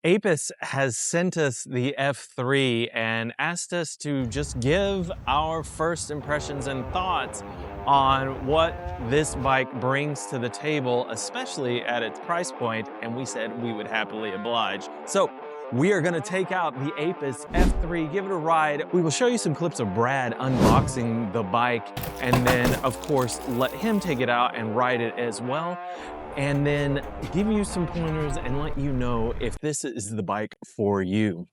AIPAS has sent us the F3 and asked us to just give our first impressions and thoughts on what this bike brings to the table, especially at its price point, and we said we would happily oblige. So we are going to take out the AIPAS F3, give it a ride. We will show you some clips of Brad unboxing the bike, and then of course let him take it out and ride it as well, and then give you some pointers and let you know if this is the bike for you.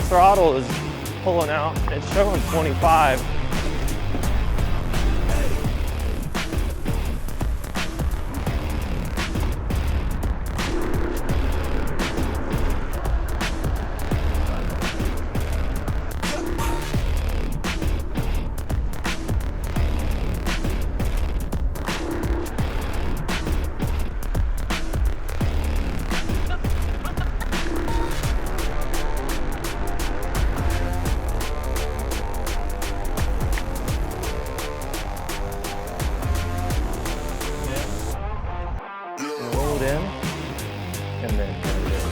Throttle is pulling out, it's showing 25. Roll it in, and then there it is.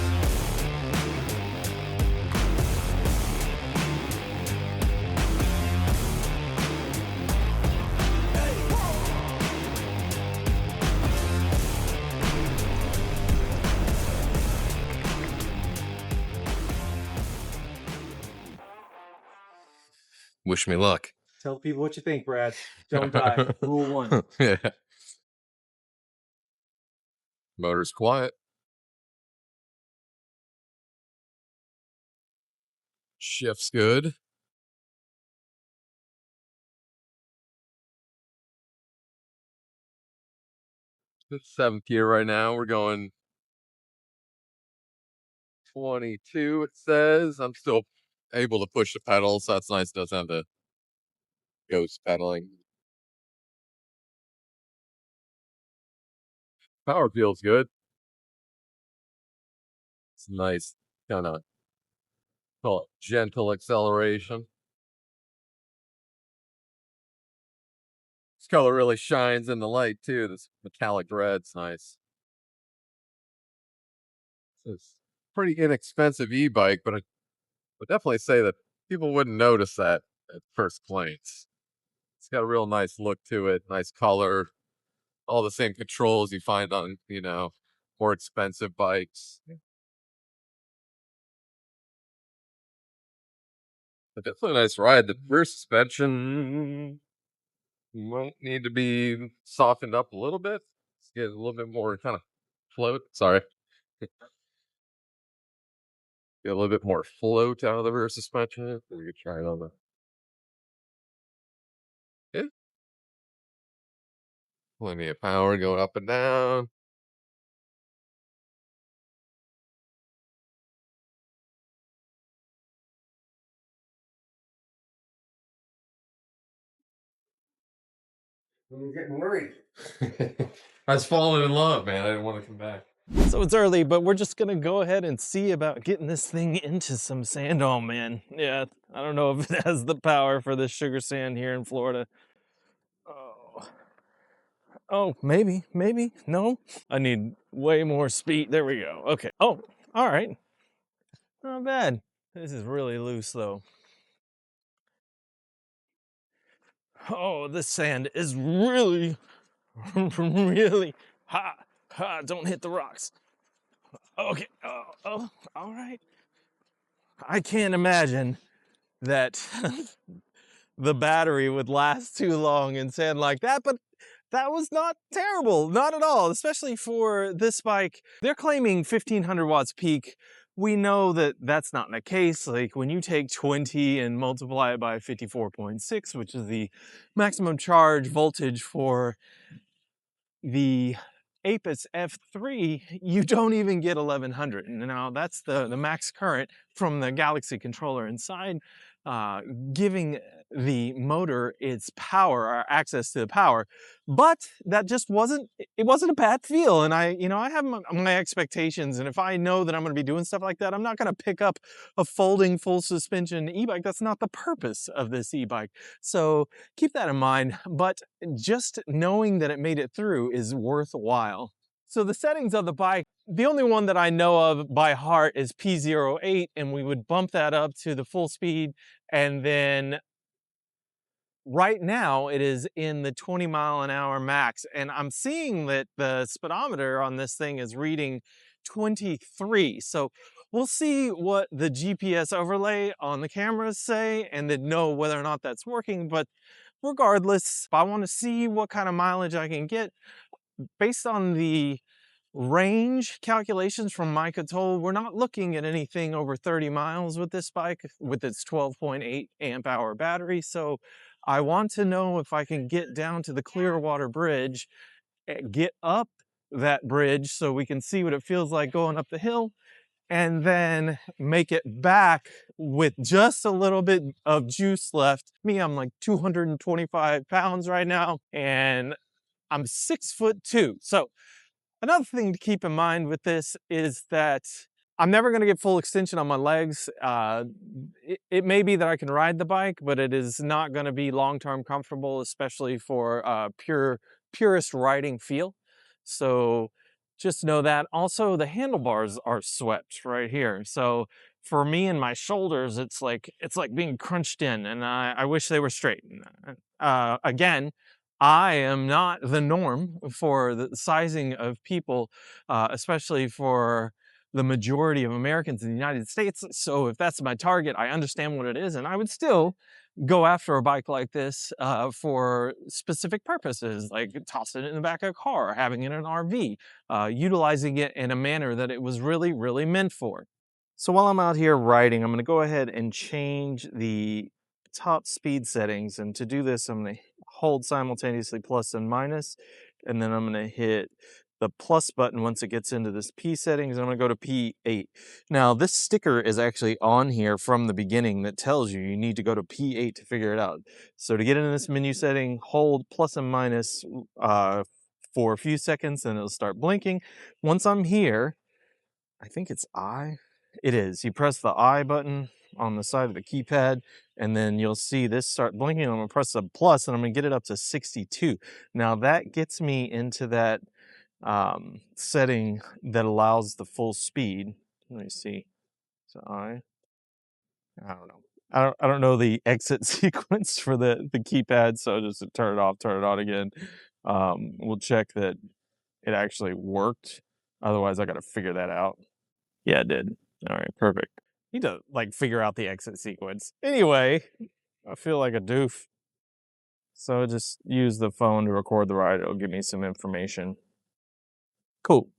Wish me luck. Tell people what you think, Brad. Don't die. Rule 1. Yeah. Motor's quiet. Shift's good. The 7th gear right now. We're going 22, it says. I'm still able to push the pedal, so that's nice. It doesn't have the ghost pedaling. Power feels good. It's nice, kind of call it gentle acceleration. This color really shines in the light too. This metallic red's nice. It's a pretty inexpensive e-bike, but I would definitely say that people wouldn't notice that at first glance. It's got a real nice look to it, nice color, all the same controls you find on, more expensive bikes. But definitely a nice ride. The rear suspension might need to be softened up a little bit. Let's get a little bit more kind of float. Sorry. Get a little bit more float out of the rear suspension. We could try it on the. Yeah. Plenty of power going up and down. I'm getting worried. I was falling in love, man. I didn't want to come back. So it's early, but we're just gonna go ahead and see about getting this thing into some sand. Oh man, yeah, I don't know if it has the power for this sugar sand here in Florida. Oh, maybe, no. I need way more speed. There we go. Okay. Oh, all right. Not bad. This is really loose though. Oh, this sand is really, really hot. Don't hit the rocks. Okay. Oh, all right. I can't imagine that the battery would last too long in sand like that, but that was not terrible, not at all, especially for this bike. They're claiming 1500 watts peak. We know that that's not the case. Like when you take 20 and multiply it by 54.6, which is the maximum charge voltage for the AIPAS F3, you don't even get 1100. Now that's the max current from the Galaxy controller inside, giving the motor its power, or access to the power. But that just wasn't, it wasn't a bad feel. And I have my expectations. And if I know that I'm going to be doing stuff like that, I'm not going to pick up a folding full suspension e-bike. That's not the purpose of this e-bike. So keep that in mind. But just knowing that it made it through is worthwhile. So the settings of the bike, the only one that I know of by heart is P08, and we would bump that up to the full speed. And then right now it is in the 20-mile-an-hour max. And I'm seeing that the speedometer on this thing is reading 23. So we'll see what the GPS overlay on the cameras say and then know whether or not that's working. But regardless, I want to see what kind of mileage I can get based on the range calculations from Micah told. We're not looking at anything over 30 miles with this bike with its 12.8 amp hour battery. So I want to know if I can get down to the Clearwater Bridge, get up that bridge so we can see what it feels like going up the hill, and then make it back with just a little bit of juice left. I'm like 225 pounds right now, and I'm 6'2". So another thing to keep in mind with this is that I'm never going to get full extension on my legs. It may be that I can ride the bike, but it is not going to be long-term comfortable, especially for purist riding feel. So just know that. Also, the handlebars are swept right here. So for me and my shoulders, it's like being crunched in, and I wish they were straight. Again, I am not the norm for the sizing of people, especially for the majority of Americans in the United States. So if that's my target, I understand what it is, and I would still go after a bike like this for specific purposes, like tossing it in the back of a car, having it in an RV, utilizing it in a manner that it was really, really meant for. So while I'm out here riding, I'm going to go ahead and change the top speed settings. And to do this, I'm going to hold simultaneously plus and minus, and then I'm going to hit the plus button once it gets into this P settings. I'm going to go to P8. Now, this sticker is actually on here from the beginning that tells you need to go to P8 to figure it out. So to get into this menu setting, hold plus and minus for a few seconds, and it'll start blinking. Once I'm here, I think it's I. It is. You press the I button on the side of the keypad, and then you'll see this start blinking. I'm going to press the plus, and I'm going to get it up to 62. Now that gets me into that setting that allows the full speed. Let me see. So I don't know. I don't know the exit sequence for the keypad, so just to turn it off, turn it on again. We'll check that it actually worked. Otherwise, I got to figure that out. Yeah, it did. All right, perfect. Need to like figure out the exit sequence. Anyway, I feel like a doof. So just use the phone to record the ride. It'll give me some information. Cool.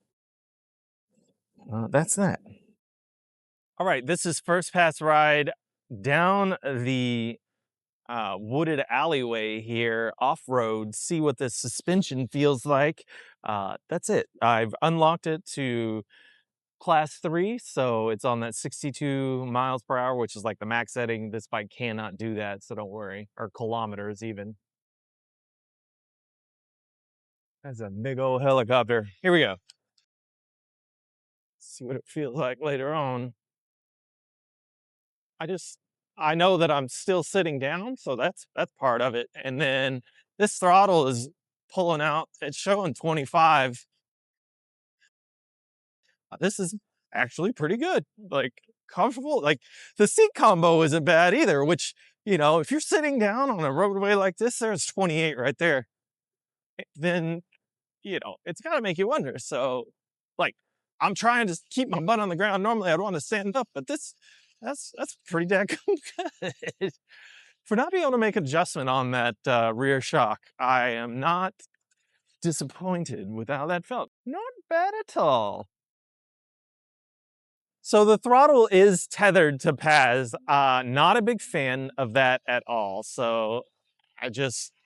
That's that. All right, this is first pass ride down the wooded alleyway here, off-road, see what the suspension feels like. That's it. I've unlocked it to class 3, so it's on that 62 miles per hour, which is like the max setting. This bike cannot do that, so don't worry. Or kilometers even. That's a big old helicopter. Here we go. See what it feels like later on. I know that I'm still sitting down, so that's part of it. And then this throttle is pulling out. It's showing 25. This is actually pretty good. Like comfortable. Like the seat combo isn't bad either, which, if you're sitting down on a roadway like this, there's 28 right there. Then, it's got to make you wonder. So, like, I'm trying to keep my butt on the ground. Normally I'd want to stand up, but that's pretty dang good. For not being able to make adjustment on that rear shock, I am not disappointed with how that felt. Not bad at all. So the throttle is tethered to PAS. Not a big fan of that at all. So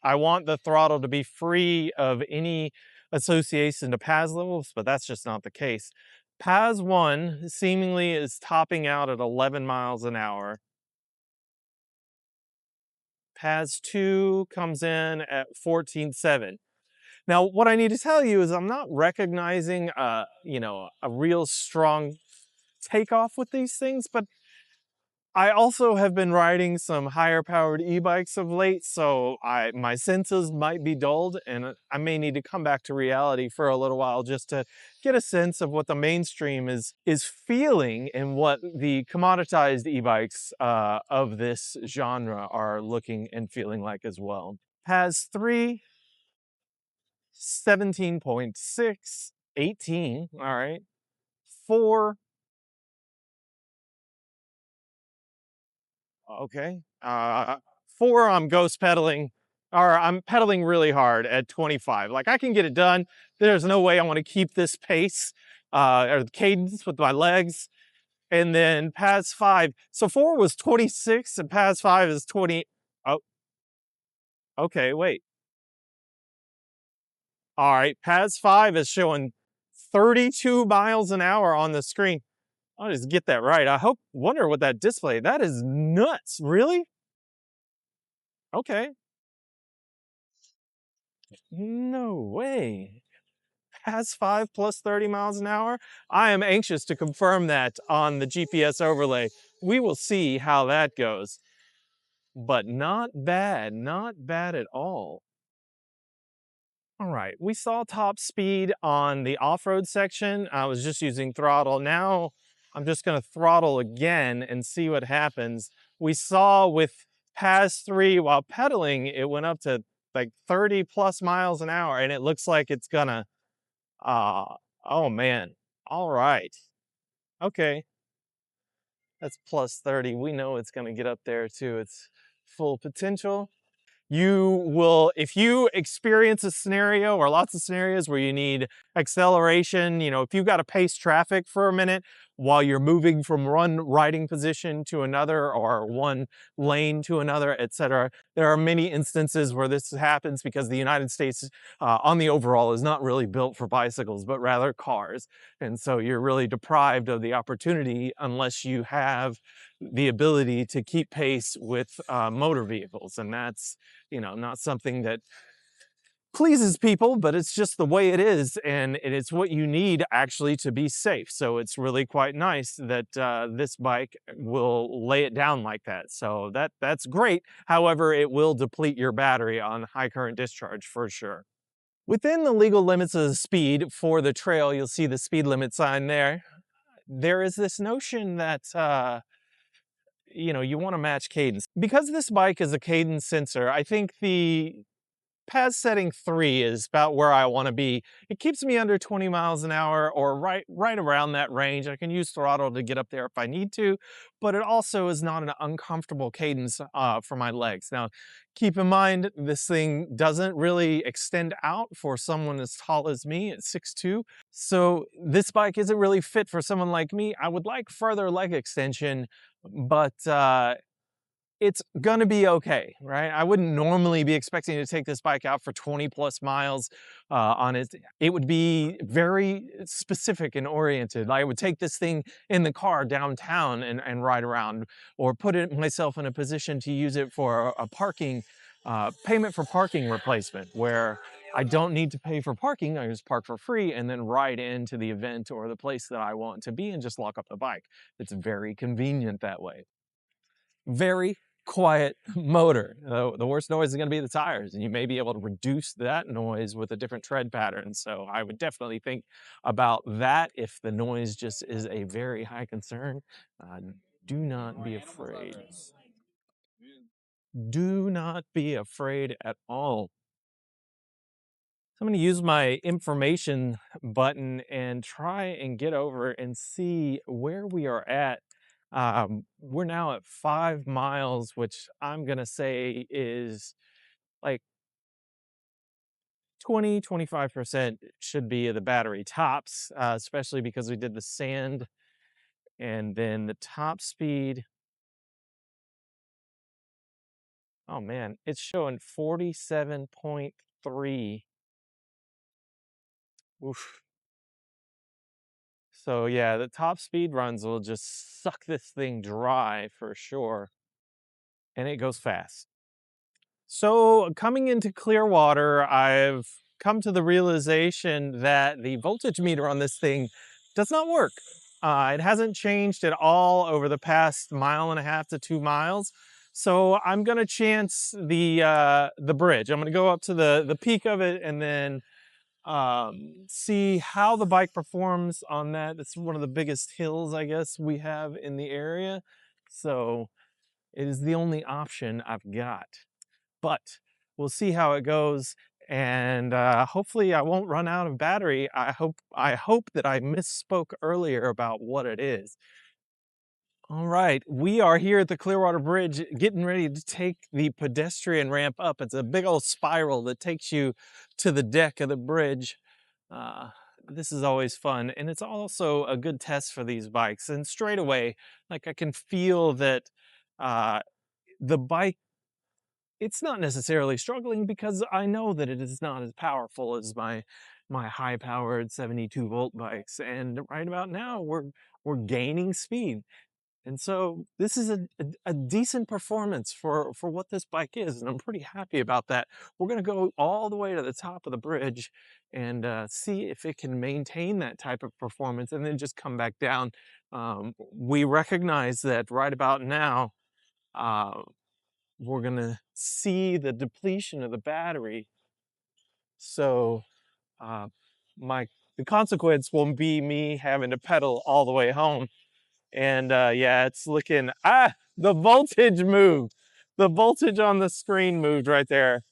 I want the throttle to be free of any association to PAS levels, but that's just not the case. PAS 1 seemingly is topping out at 11 miles an hour. PAS 2 comes in at 14.7. Now, what I need to tell you is I'm not recognizing, a real strong takeoff with these things, but I also have been riding some higher powered e-bikes of late, so my senses might be dulled, and I may need to come back to reality for a little while just to get a sense of what the mainstream is feeling and what the commoditized e-bikes of this genre are looking and feeling like as well. Has 3, 17.6, 18, all right, 4, okay. 4, I'm ghost pedaling, or I'm pedaling really hard at 25. Like, I can get it done. There's no way I want to keep this pace or the cadence with my legs. And then PAS 5. So 4 was 26 and PAS 5 is 20. Oh, okay, wait. All right, PAS 5 is showing 32 miles an hour on the screen. I'll just get that right. Wonder what that display, that is nuts. Really? Okay. No way. PAS 5 plus 30 miles an hour? I am anxious to confirm that on the GPS overlay. We will see how that goes. But not bad at all. All right, we saw top speed on the off-road section. I was just using throttle. Now I'm just gonna throttle again and see what happens. We saw with PAS 3 while pedaling, it went up to like 30 plus miles an hour, and it looks like it's gonna, oh man. All right, okay, that's plus 30. We know it's gonna get up there to its full potential. You will, if you experience a scenario or lots of scenarios where you need acceleration, if you've got to pace traffic for a minute while you're moving from one riding position to another or one lane to another, etc. There are many instances where this happens because the United States, on the overall, is not really built for bicycles, but rather cars. And so you're really deprived of the opportunity unless you have the ability to keep pace with motor vehicles. And that's, not something that pleases people, but it's just the way it is, and it's what you need actually to be safe. So it's really quite nice that this bike will lay it down like that. So that's great. However, it will deplete your battery on high current discharge for sure. Within the legal limits of the speed for the trail, you'll see the speed limit sign there. There is this notion that you want to match cadence. Because this bike is a cadence sensor, I think the PAS setting 3 is about where I want to be. It keeps me under 20 miles an hour or right around that range. I can use throttle to get up there if I need to, but it also is not an uncomfortable cadence for my legs. Now, keep in mind, this thing doesn't really extend out for someone as tall as me at 6'2". So this bike isn't really fit for someone like me. I would like further leg extension, but it's gonna be okay, right? I wouldn't normally be expecting to take this bike out for 20 plus miles on it. It would be very specific and oriented. I would take this thing in the car downtown and ride around, or put it myself in a position to use it for a parking, payment for parking replacement, where I don't need to pay for parking. I just park for free and then ride into the event or the place that I want to be and just lock up the bike. It's very convenient that way. Very quiet motor. The worst noise is going to be the tires, and you may be able to reduce that noise with a different tread pattern. So I would definitely think about that if the noise just is a very high concern. Uh, do not be afraid. Do not be afraid at all. So I'm going to use my information button and try and get over and see where we are at. We're now at 5 miles, which I'm going to say is like 25% should be the battery tops, especially because we did the sand. And then the top speed, oh man, it's showing 47.3. Oof. So yeah, the top speed runs will just suck this thing dry for sure. And it goes fast. So coming into Clearwater, I've come to the realization that the voltage meter on this thing does not work. It hasn't changed at all over the past 1.5 to 2 miles. So I'm gonna chance the bridge. I'm gonna go up to the peak of it and then see how the bike performs on that. It's one of the biggest hills, I guess, we have in the area. So it is the only option I've got. But we'll see how it goes, and hopefully I won't run out of battery. I hope that I misspoke earlier about what it is. All right, we are here at the Clearwater Bridge getting ready to take the pedestrian ramp up. It's a big old spiral that takes you to the deck of the bridge. Uh, this is always fun, and it's also a good test for these bikes. And straight away, like I can feel that uh, the bike, it's not necessarily struggling because I know that it is not as powerful as my high-powered 72-volt bikes. And right about now, we're gaining speed. And so this is a decent performance for what this bike is, and I'm pretty happy about that. We're gonna go all the way to the top of the bridge and see if it can maintain that type of performance and then just come back down. We recognize that right about now, uh, we're gonna see the depletion of the battery. So uh, the consequence will be me having to pedal all the way home. And yeah, it's looking, the voltage moved. The voltage on the screen moved right there.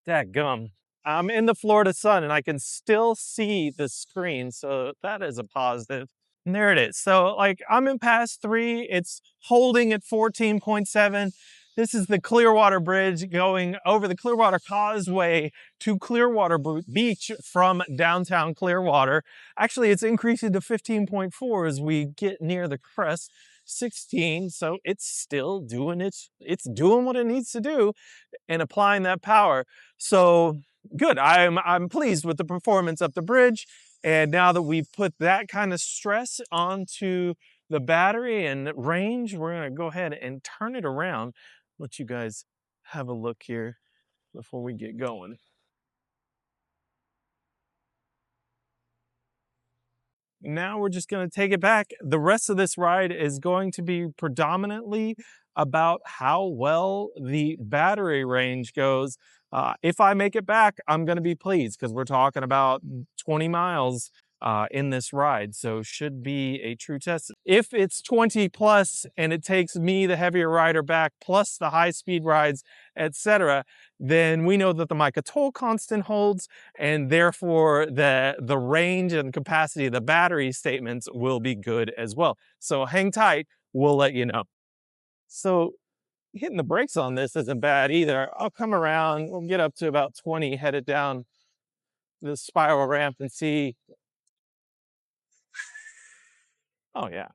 Dadgum. I'm in the Florida sun and I can still see the screen. So that is a positive. And there it is. So like I'm in pass 3, it's holding at 14.7. This is the Clearwater Bridge going over the Clearwater Causeway to Clearwater Beach from downtown Clearwater. Actually, it's increasing to 15.4 as we get near the crest. 16, so it's still doing it's doing what it needs to do and applying that power. So good. I'm pleased with the performance of the bridge. And now that we've put that kind of stress onto the battery and range, we're gonna go ahead and turn it around. Let you guys have a look here before we get going. Now we're just going to take it back. The rest of this ride is going to be predominantly about how well the battery range goes. If I make it back, I'm going to be pleased because we're talking about 20 miles in this ride. So should be a true test. If it's 20 plus and it takes me, the heavier rider, back plus the high speed rides, etc., then we know that the Mica toll constant holds, and therefore the range and capacity of the battery statements will be good as well. So hang tight, we'll let you know. So hitting the brakes on this isn't bad either. I'll come around, we'll get up to about 20 headed down the spiral ramp and see. Oh yeah,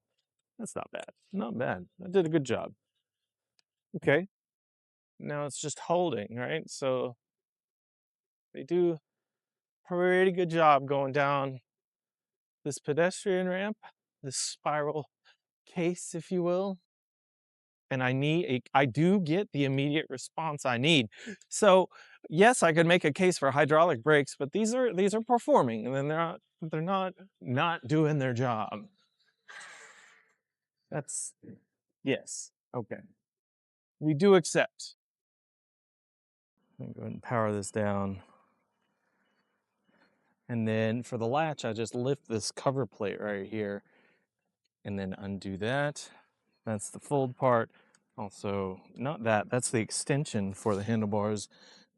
that's not bad. Not bad. I did a good job. Okay, now it's just holding, right? So they do a pretty good job going down this pedestrian ramp, this spiral case, if you will. And I do get the immediate response I need. So yes, I could make a case for hydraulic brakes, but these are performing, and then they're not doing their job. That's yes. Okay. We do accept. I'm going to power this down. And then for the latch, I just lift this cover plate right here and then undo that. That's the fold part. Also, not that, that's the extension for the handlebars.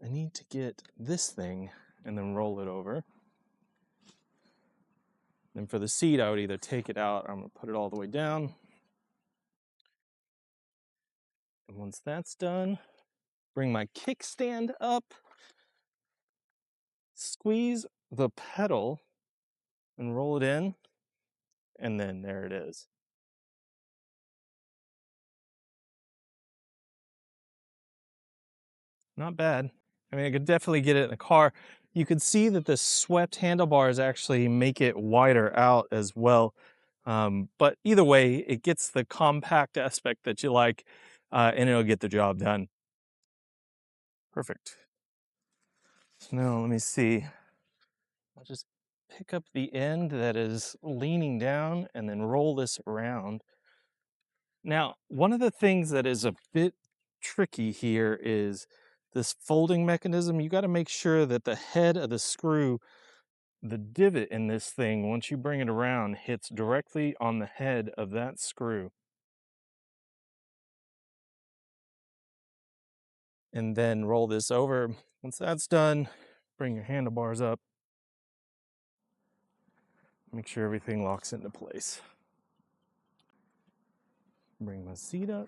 I need to get this thing and then roll it over. Then for the seat, I would either take it out or I'm gonna put it all the way down. And once that's done, bring my kickstand up, squeeze the pedal and roll it in, and then there it is. Not bad. I mean, I could definitely get it in the car. You could see that the swept handlebars actually make it wider out as well. But either way, it gets the compact aspect that you like, and it'll get the job done. Perfect. So now let me see. I'll just pick up the end that is leaning down and then roll this around. Now, one of the things that is a bit tricky here is this folding mechanism. You got to make sure that the head of the screw, the divot in this thing, once you bring it around, hits directly on the head of that screw. And then roll this over. Once that's done, bring your handlebars up. Make sure everything locks into place. Bring my seat up.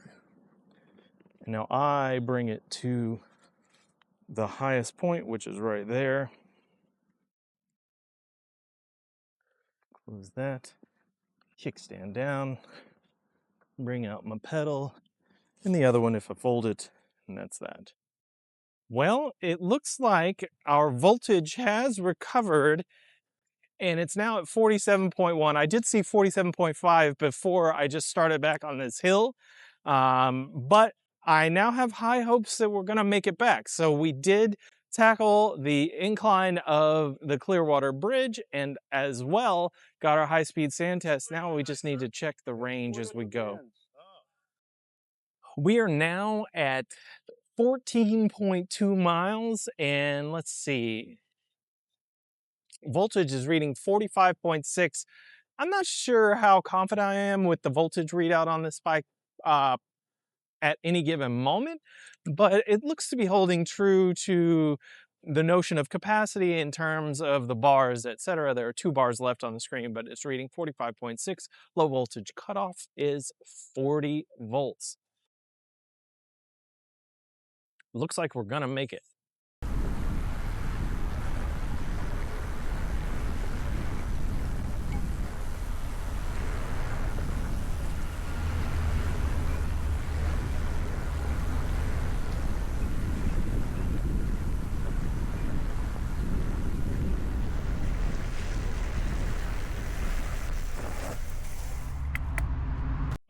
And now I bring it to the highest point, which is right there. Close that. Kickstand down. Bring out my pedal. And the other one if I fold it. And that's that. Well, it looks like our voltage has recovered and it's now at 47.1. I did see 47.5 before I just started back on this hill, but I now have high hopes that we're gonna make it back. So we did tackle the incline of the Clearwater Bridge and as well got our high-speed sand test. Now we just need to check the range as we go. We are now at 14.2 miles and let's see, voltage is reading 45.6. I'm not sure how confident I am with the voltage readout on this bike at any given moment, but it looks to be holding true to the notion of capacity in terms of the bars, etc. There are 2 bars left on the screen, but it's reading 45.6. Low voltage cutoff is 40 volts. Looks like we're gonna make it.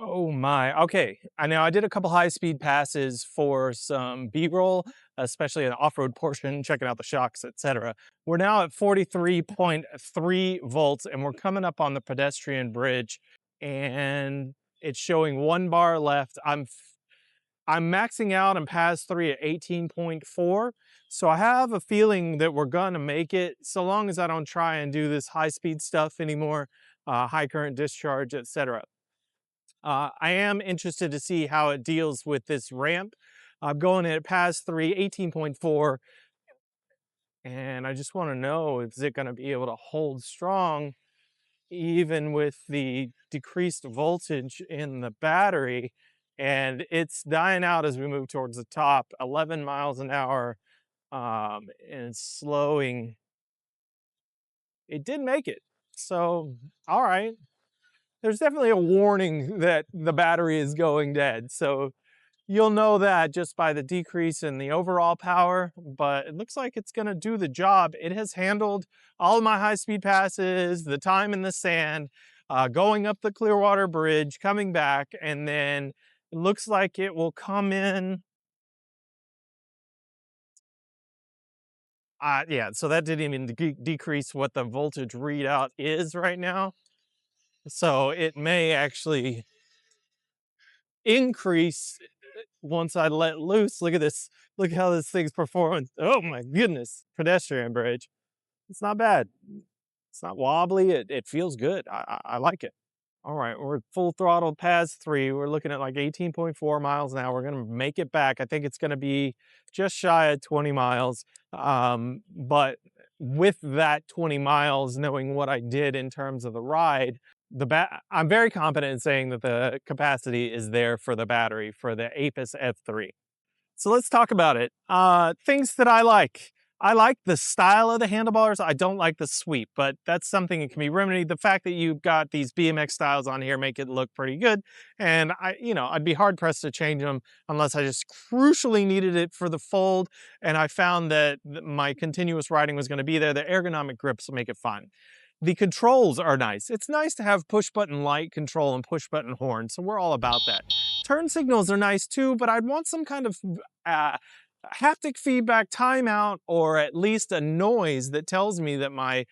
Oh my, okay. I know I did a couple high-speed passes for some B-roll, especially an off-road portion, checking out the shocks, etc. We're now at 43.3 volts and we're coming up on the pedestrian bridge and it's showing 1 bar left. I'm maxing out in pass 3 at 18.4. So I have a feeling that we're gonna make it so long as I don't try and do this high-speed stuff anymore, high current discharge, etc. I am interested to see how it deals with this ramp. I'm going at pass 3, 18.4, and I just want to know, is it going to be able to hold strong even with the decreased voltage in the battery? And it's dying out as we move towards the top, 11 miles an hour, and it's slowing. It did make it. So, all right. There's definitely a warning that the battery is going dead. So you'll know that just by the decrease in the overall power, but it looks like it's gonna do the job. It has handled all of my high-speed passes, the time in the sand, going up the Clearwater Bridge, coming back, and then it looks like it will come in. Yeah, so that didn't even decrease what the voltage readout is right now. So it may actually increase once I let loose. Look at this. Look how this thing's performing. Oh my goodness. Pedestrian bridge. It's not bad. It's not wobbly. It feels good. I like it. All right, we're full throttle pass 3. We're looking at like 18.4 miles an hour. We're gonna make it back. I think it's gonna be just shy of 20 miles. But with that 20 miles, knowing what I did in terms of the ride, I'm very confident in saying that the capacity is there for the battery for the AIPAS F3. So let's talk about it. Things that I like. I like the style of the handlebars. I don't like the sweep, but that's something that can be remedied. The fact that you've got these BMX styles on here make it look pretty good. And I'd be hard pressed to change them unless I just crucially needed it for the fold. And I found that my continuous riding was going to be there. The ergonomic grips will make it fun. The controls are nice. It's nice to have push button light control and push button horn. So we're all about that. Turn signals are nice too, but I'd want some kind of haptic feedback timeout, or at least a noise that tells me that my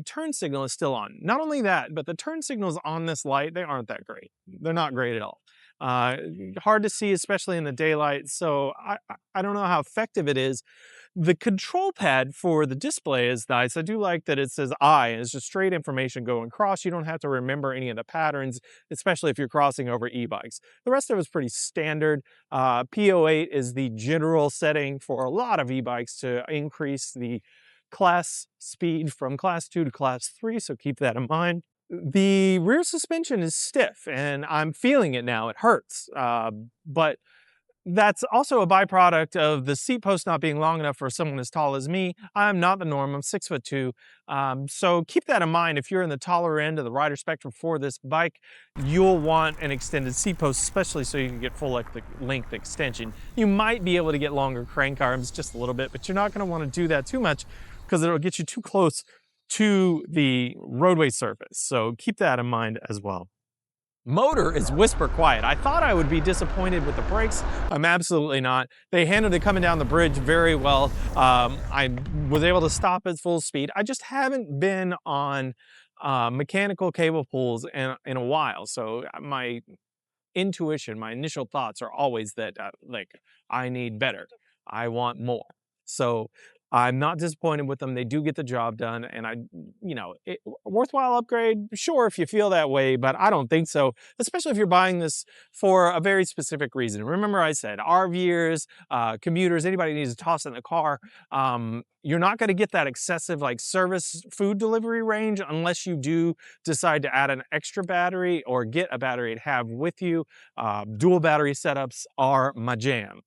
turn signal is still on. Not only that, but the turn signals on this light, they aren't that great. They're not great at all. Hard to see, especially in the daylight, so I don't know how effective it is. The control pad for the display is nice. I do like that it says I, and it's just straight information going across. You don't have to remember any of the patterns, especially if you're crossing over e-bikes. The rest of it is pretty standard. P08 is the general setting for a lot of e-bikes to increase the class speed from class 2 to class 3, so keep that in mind. The rear suspension is stiff, and I'm feeling it now. It hurts, but that's also a byproduct of the seat post not being long enough for someone as tall as me. I'm not the norm. I'm 6'2". So keep that in mind. If you're in the taller end of the rider spectrum for this bike, you'll want an extended seat post, especially so you can get full length extension. You might be able to get longer crank arms just a little bit, but you're not going to want to do that too much because it'll get you too close to the roadway surface. So keep that in mind as well. Motor is whisper quiet. I thought I would be disappointed with the brakes. I'm absolutely not. They handled it coming down the bridge very well. I was able to stop at full speed. I just haven't been on mechanical cable pulls in a while. So my intuition, my initial thoughts are always that like, I need better. I want more. So I'm not disappointed with them. They do get the job done, and worthwhile upgrade, sure, if you feel that way, but I don't think so, especially if you're buying this for a very specific reason. Remember I said RVers, commuters, anybody needs to toss in the car. You're not going to get that excessive like service food delivery range unless you do decide to add an extra battery or get a battery to have with you. Dual battery setups are my jam.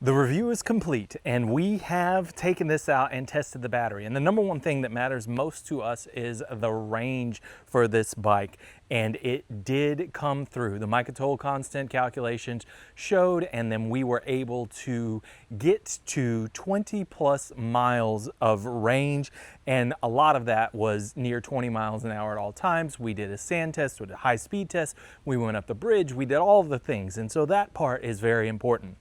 The review is complete, and we have taken this out and tested the battery. And the number one thing that matters most to us is the range for this bike. And it did come through. The Micah-Toll constant calculations showed, and then we were able to get to 20 plus miles of range. And a lot of that was near 20 miles an hour at all times. We did a sand test, we did a high speed test. We went up the bridge, we did all of the things. And so that part is very important.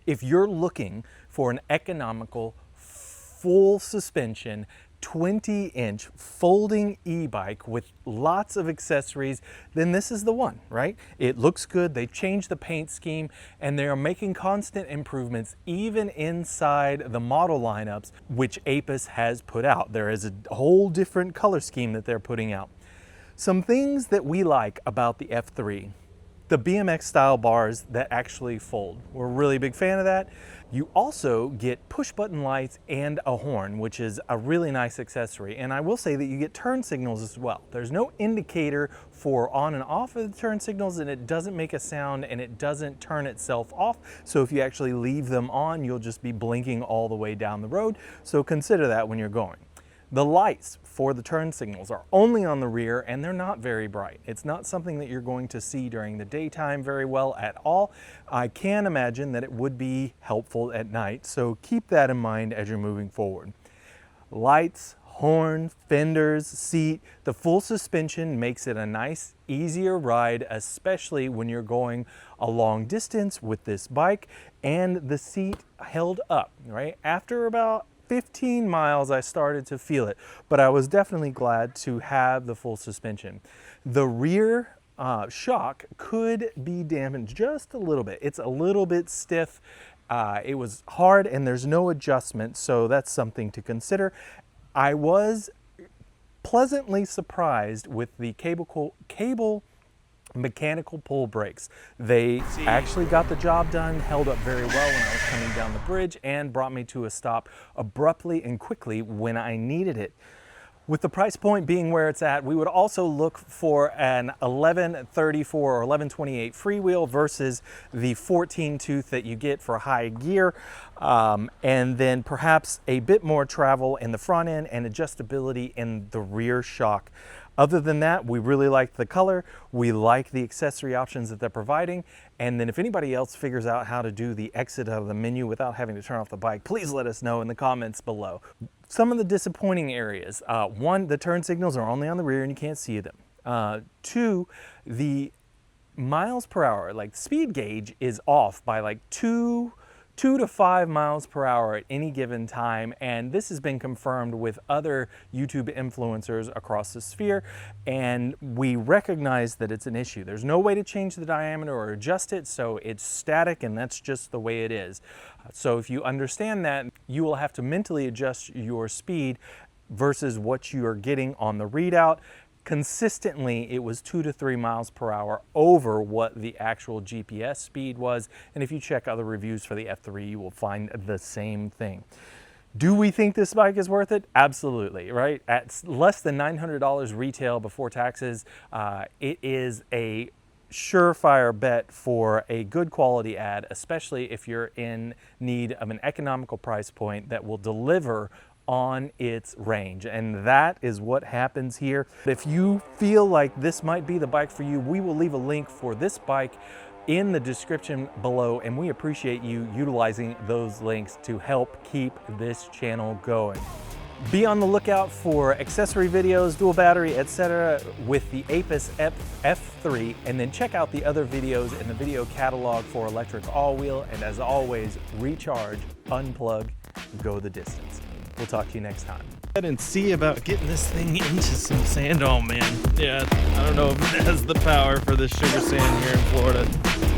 If you're looking for an economical, full suspension, 20-inch folding e-bike with lots of accessories, then this is the one, right? It looks good, they changed the paint scheme, and they are making constant improvements even inside the model lineups, which AIPAS has put out. There is a whole different color scheme that they're putting out. Some things that we like about the F3. The BMX style bars that actually fold. We're a really big fan of that. You also get push button lights and a horn, which is a really nice accessory. And I will say that you get turn signals as well. There's no indicator for on and off of the turn signals, and it doesn't make a sound and it doesn't turn itself off. So if you actually leave them on, you'll just be blinking all the way down the road. So consider that when you're going. The lights for the turn signals are only on the rear, and they're not very bright. It's not something that you're going to see during the daytime very well at all. I can imagine that it would be helpful at night, so keep that in mind as you're moving forward. Lights, horn, fenders, seat, the full suspension makes it a nice, easier ride, especially when you're going a long distance with this bike, and the seat held up, right? After about 15 miles, I started to feel it, but I was definitely glad to have the full suspension. The rear shock could be dampened just a little bit. It's a little bit stiff. It was hard, and there's no adjustment, so that's something to consider. I was pleasantly surprised with the cable mechanical pull brakes. They actually got the job done, held up very well when I was coming down the bridge, and brought me to a stop abruptly and quickly when I needed it. With the price point being where it's at, we would also look for an 1134 or 1128 freewheel versus the 14 tooth that you get for high gear, and then perhaps a bit more travel in the front end and adjustability in the rear shock. Other than that, we really like the color, we like the accessory options that they're providing, and then if anybody else figures out how to do the exit out of the menu without having to turn off the bike, please let us know in the comments below. Some of the disappointing areas. One, the turn signals are only on the rear and you can't see them. Two, the miles per hour, like speed gauge is off by like 2 2 to 5 miles per hour at any given time, and this has been confirmed with other YouTube influencers across the sphere, and we recognize that it's an issue. There's no way to change the diameter or adjust it, so it's static, and that's just the way it is. So if you understand that, you will have to mentally adjust your speed versus what you are getting on the readout. Consistently, it was 2 to 3 miles per hour over what the actual GPS speed was. And if you check other reviews for the F3, you will find the same thing. Do we think this bike is worth it? Absolutely, right? At less than $900 retail before taxes, it is a surefire bet for a good quality ad, especially if you're in need of an economical price point that will deliver on its range, and that is what happens here. If you feel like this might be the bike for you, we will leave a link for this bike in the description below, and we appreciate you utilizing those links to help keep this channel going. Be on the lookout for accessory videos, dual battery, etc. with the AIPAS F3, and then check out the other videos in the video catalog for electric all-wheel, and as always, recharge, unplug, go the distance. We'll talk to you next time. And see about getting this thing into some sand. Oh man, yeah, I don't know if it has the power for this sugar sand here in Florida.